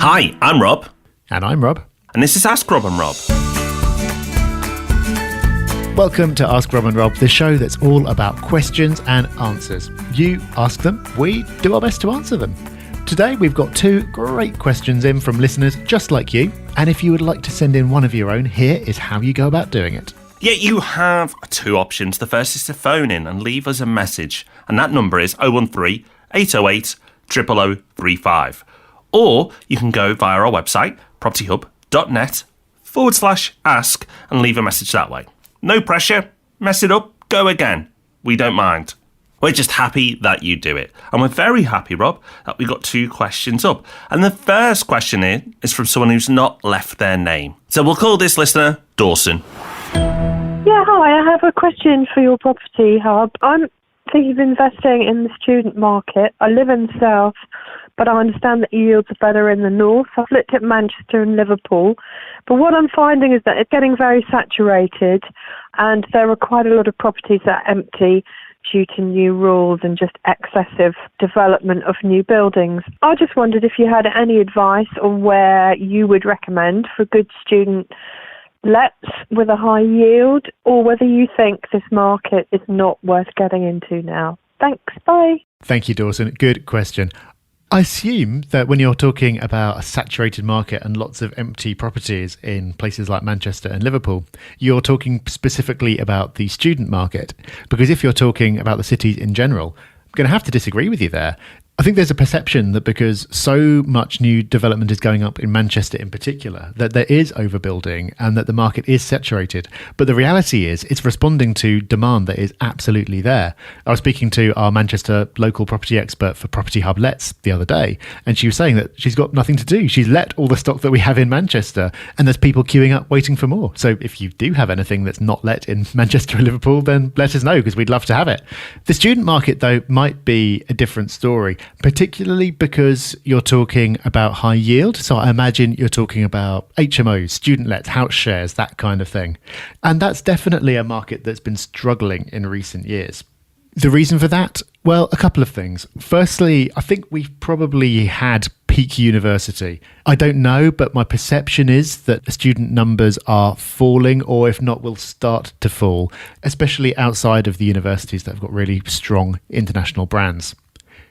Hi, I'm Rob. And I'm Rob. And this is Ask Rob and Rob. Welcome to Ask Rob and Rob, the show that's all about questions and answers. You ask them, we do our best to answer them. Today we've got two great questions in from listeners just like you. And if you would like to send in one of your own, here is how you go about doing it. Yeah, you have two options. The first is to phone in and leave us a message. And that number is 013 808 0035. Or you can go via our website, propertyhub.net/ask, and leave a message that way. No pressure. Mess it up. Go again. We don't mind. We're just happy that you do it. And we're very happy, Rob, that we got two questions up. And the first question is from someone who's not left their name. So we'll call this listener Dawson. Yeah, hi. I have a question for your property hub. I'm thinking of investing in the student market. I live in the south, but I understand that yields are better in the north. I've looked at Manchester and Liverpool, but what I'm finding is that it's getting very saturated, and there are quite a lot of properties that are empty due to new rules and just excessive development of new buildings. I just wondered if you had any advice on where you would recommend for good student lets with a high yield, or whether you think this market is not worth getting into now. Thanks, bye. Thank you, Dawson. Good question. I assume that when you're talking about a saturated market and lots of empty properties in places like Manchester and Liverpool, you're talking specifically about the student market. Because if you're talking about the cities in general, I'm going to have to disagree with you there. I think there's a perception that because so much new development is going up in Manchester in particular, that there is overbuilding and that the market is saturated. But the reality is it's responding to demand that is absolutely there. I was speaking to our Manchester local property expert for Property Hub Lets the other day, and she was saying that she's got nothing to do. She's let all the stock that we have in Manchester, and there's people queuing up waiting for more. So if you do have anything that's not let in Manchester or Liverpool, then let us know, because we'd love to have it. The student market, though, might be a different story, particularly because you're talking about high yield. So I imagine you're talking about HMOs, student lets, house shares, that kind of thing. And that's definitely a market that's been struggling in recent years. The reason for that? Well, a couple of things. Firstly, I think we've probably had peak university. I don't know, but my perception is that student numbers are falling, or if not, will start to fall, especially outside of the universities that have got really strong international brands.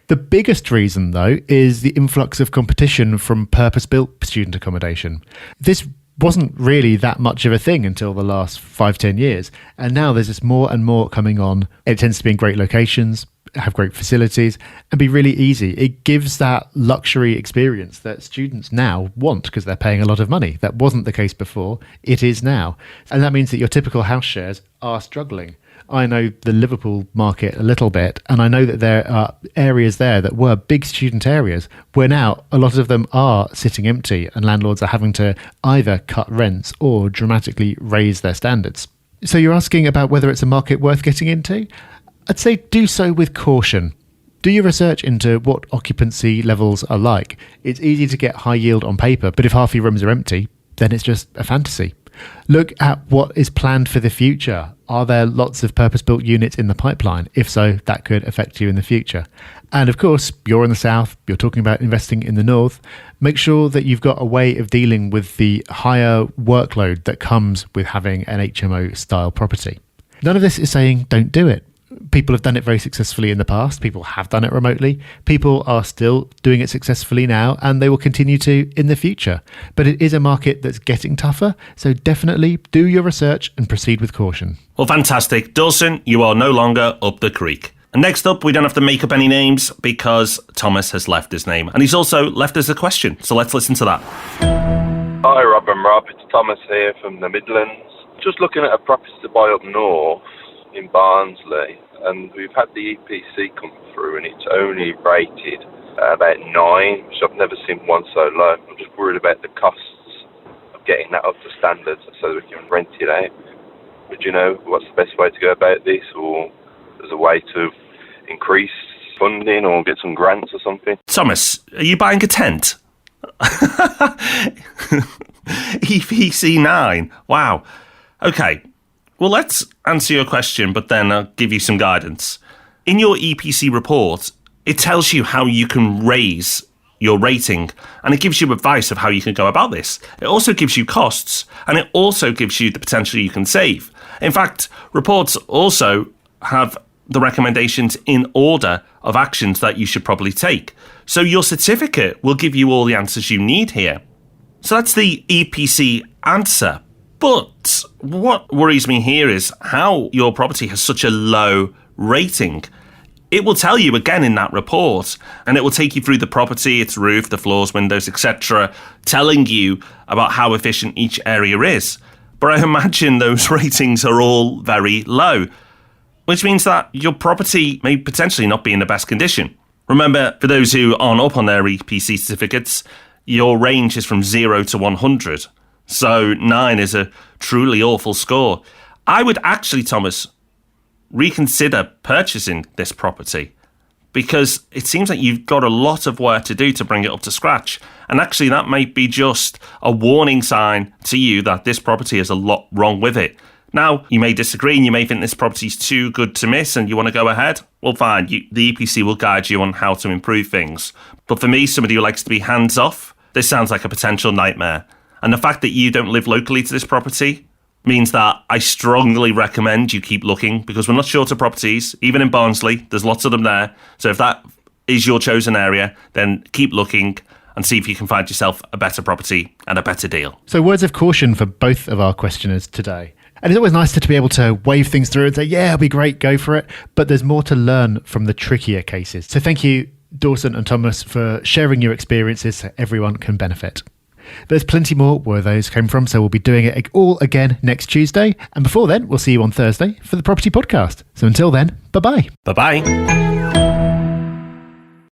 The biggest reason, though, is the influx of competition from purpose-built student accommodation. This wasn't really that much of a thing until the last 5-10 years, and now there's just more and more coming on. It tends to be in great locations, have great facilities, and be really easy. It gives that luxury experience that students now want because they're paying a lot of money. That wasn't the case before. It is now. And that means that your typical house shares are struggling. I know the Liverpool market a little bit, and I know that there are areas there that were big student areas where now a lot of them are sitting empty, and landlords are having to either cut rents or dramatically raise their standards. So you're asking about whether it's a market worth getting into? I'd say do so with caution. Do your research into what occupancy levels are like. It's easy to get high yield on paper, but if half your rooms are empty, then it's just a fantasy. Look at what is planned for the future. Are there lots of purpose-built units in the pipeline? If so, that could affect you in the future. And of course, you're in the south, you're talking about investing in the north. Make sure that you've got a way of dealing with the higher workload that comes with having an HMO-style property. None of this is saying don't do it. People have done it very successfully in the past. People have done it remotely. People are still doing it successfully now, and they will continue to in the future. But it is a market that's getting tougher, so definitely do your research and proceed with caution. Well, fantastic. Dawson, you are no longer up the creek. And next up, we don't have to make up any names because Thomas has left his name. And he's also left us a question. So let's listen to that. Hi, Rob and Rob. It's Thomas here from the Midlands. Just looking at a property to buy up north in Barnsley, and we've had the EPC come through, and it's only rated about 9, which I've never seen one so low. I'm just worried about the costs of getting that up to standards so that we can rent it out. Would you know what's the best way to go about this, or there's a way to increase funding or get some grants or something? Thomas, are you buying a tent? EPC 9. Wow. Okay. Well, let's answer your question, but then I'll give you some guidance. In your EPC report, it tells you how you can raise your rating, and it gives you advice of how you can go about this. It also gives you costs, and it also gives you the potential you can save. In fact, reports also have the recommendations in order of actions that you should probably take. So your certificate will give you all the answers you need here. So that's the EPC answer. But what worries me here is how your property has such a low rating. It will tell you again in that report, and it will take you through the property, its roof, the floors, windows, etc., telling you about how efficient each area is. But I imagine those ratings are all very low, which means that your property may potentially not be in the best condition. Remember, for those who aren't up on their EPC certificates, your range is from 0 to 100. So 9 is a truly awful score. I would actually, Thomas, reconsider purchasing this property, because it seems like you've got a lot of work to do to bring it up to scratch. And actually, that might be just a warning sign to you that this property has a lot wrong with it. Now, you may disagree and you may think this property's too good to miss and you want to go ahead. Well, fine, the EPC will guide you on how to improve things. But for me, somebody who likes to be hands-off, this sounds like a potential nightmare. And the fact that you don't live locally to this property means that I strongly recommend you keep looking, because we're not short of properties. Even in Barnsley, there's lots of them there. So if that is your chosen area, then keep looking and see if you can find yourself a better property and a better deal. So words of caution for both of our questioners today. And it's always nice to be able to wave things through and say, yeah, it'll be great, go for it. But there's more to learn from the trickier cases. So thank you, Dawson and Thomas, for sharing your experiences so everyone can benefit. There's plenty more where those came from, so we'll be doing it all again next Tuesday. And before then, we'll see you on Thursday for the Property Podcast. So until then, bye-bye. Bye-bye.